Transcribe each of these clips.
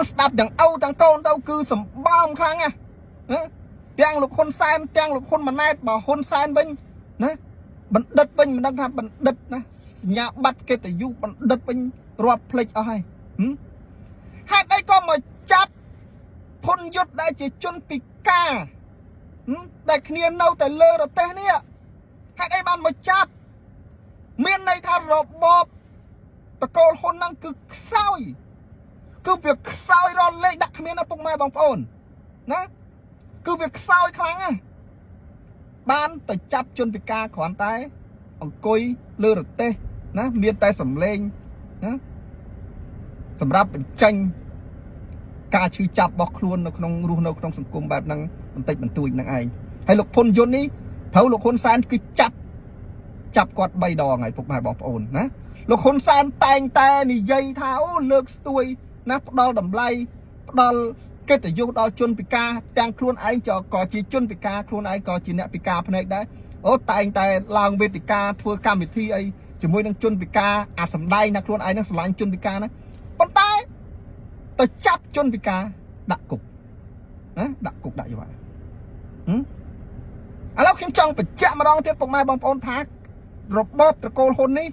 ស្ដាប់ទាំងអូទាំងកូនទៅគឺសម្បើមខ្លាំងណាទាំងលោកហ៊ុនសែនទាំងលោកហ៊ុនម៉ាណែតបើហ៊ុនសែនវិញណាបណ្ឌិតវិញមិនដឹងថាបណ្ឌិតណាសញ្ញាបត្រកិត្តិយសបណ្ឌិតវិញរាប់ភ្លេចអស់ហើយហេតុអីក៏មកចាប់ហ៊ុនយុទ្ធដែលជាជនពិការដែលគ្នានៅតែលើរទេសនេះហេតុអីបានមកចាប់មានន័យថារបបតកូលហ៊ុនហ្នឹងគឺខ្សោយគឺវាខ្សោយរលេខដាក់គ្មានឪពុកម៉ែបងប្អូនណាគឺវាខ្សោយខ្លាំងណាស់បានទៅចាប់ជនពិការគ្រាន់តែអង្គុយលើរទេសណាមានតែសម្លេងណាសម្រាប់បញ្ចេញការឈឺចាប់របស់ខ្លួននៅក្នុងរស់នៅក្នុងសង្គមបែបហ្នឹងបន្តិចបន្តួចហ្នឹងឯងហើយលោកហ៊ុនយុននេះត្រូវលោកហ៊ុនសែនគឺចាប់គាត់3ដងហើយពុកម៉ែបងប្អូនណាលោកហ៊ុនសែនតែងតែនិយាយថាអូលើកស្ទួយណាផ្ដល់តម្លៃផ្ដល់កិត្តិយសដល់ជនពិការទាំងខ្លួនឯងក៏ជាជនពិការខ្លួនឯងក៏ជាអ្នកពិការភ្នែកដែរអូតែងតែឡើងវេទិកាធ្វើកម្មវិធីអីជាមួយនឹងជនពិការអាសម្ដែងណាខ្លួនឯងនឹងស្រឡាញ់ជនពិការណាប៉ុន្តែទៅចាប់ជនពិការដាក់គុកណាដាក់គុកដាក់យោឥឡូវខ្ញុំចង់បញ្ជាក់ម្ដងទៀតពុកម៉ែបងប្អូនថារបបត្រកូលហ៊ុននេះ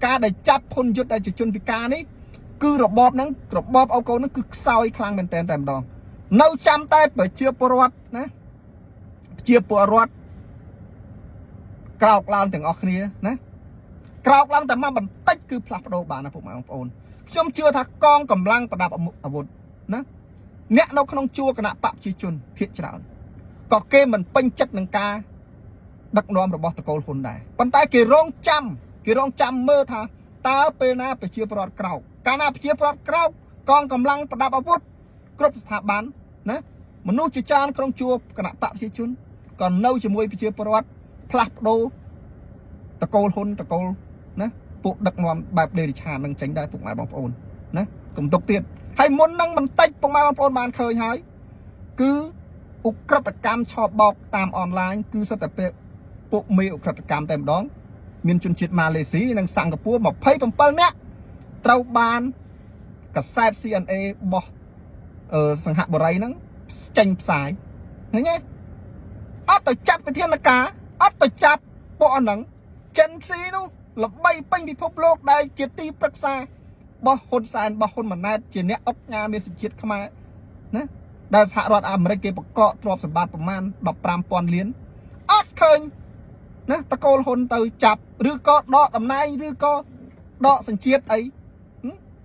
ការដែលចាប់ហ៊ុនយុទ្ធដែលជាជនពិការនេះគឺរបបហ្នឹងរបបអូកូនហ្នឹងគឺខ្សោយខ្លាំងមែនតើតែម្ដងនៅចាំតែប្រជាពលរដ្ឋណាប្រជាពលរដ្ឋក្រោកឡើងទាំងអស់គ្នាណាក្រោកឡើងតែមកបន្តិចគឺផ្លាស់ប្ដូរបានណាពុកម៉ែបងប្អូនខ្ញុំជឿថាកងកម្លាំងប្រដាប់អាវុធណាអ្នកនៅក្នុងជួរគណៈបកប្រជាជនភាគច្រើនក៏គេមិនពេញចិត្តនឹងការដឹកនាំរបស់តកូលហ៊ុនដែរប៉ុន្តែគេរងចាំមើលថាតើពេលណាប្រជាពលរដ្ឋក្រោកកាលណាប្រជាពលរដ្ឋក្រោកកងកម្លាំងប្រដាប់អាវុធគ្រប់ស្ថាប័នណាមនុស្សជាច្រើនក្នុងជួរគណៈបកប្រជាជនក៏នៅជាមួយប្រជាពលរដ្ឋផ្លាស់ប្ដូរតកូលហ៊ុនតកូលណាពួកដឹកនាំបែបដេរិឆាននឹងចេញដែរពុកម៉ែបងប្អូនណាកុំទុកទៀតហើយមុននឹងបន្តិចពុកម៉ែបងប្អូនបានឃើញហើយគឺឧក្រិដ្ឋកម្មឆបោកតាមអនឡាញគឺសិតតែពួកមេឧក្រិដ្ឋកម្មតែម្ដងមានជនជាតិម៉ាឡេស៊ីនិងសិង្ហបុរី27នាក់ត្រូវបានកសែត CNA របស់សង្ហបុរីហ្នឹងចេញផ្សាយឃើញទេអត់ទៅចាត់វិធានការអត់ទៅចាប់ពួកហ្នឹងចិនស៊ីនោះល្បីពេញពិភពលោកដែលជាទីប្រឹក្សារបស់ហ៊ុនសែនរបស់ហ៊ុនម៉ាណែតជាអ្នកអុកញ៉ាមានសញ្ជាតិខ្មែរណាដែលសហរដ្ឋអាមេរិកគេបកកទ្រព្យសម្បត្តិប្រមាណ 15,000 លានអត់ឃើញណាតកូលហ៊ុនទៅចាប់ឬក៏ដកតំណែងឬក៏ដកសញ្ជាតិអី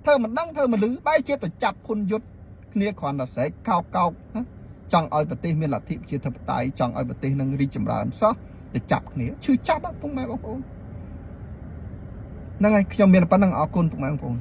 ធ្វើមិនដឹងធ្វើមិនលឺបែរជាទៅចាប់ហ៊ុនយុទ្ធគ្នាគ្រាន់តែស្រែកកោកណាចង់ឲ្យប្រទេសមានលទ្ធិប្រជាធិបតេយ្យចង់ឲ្យប្រទេសនឹងរីកចម្រើនសោះទៅចាប់គ្នាឈឺចាប់ពុកម៉ែបងប្អូនហ្នឹងហើយខ្ញុំមានប៉ុណ្្នឹងអរគុណពុកម៉ែបងប្អូន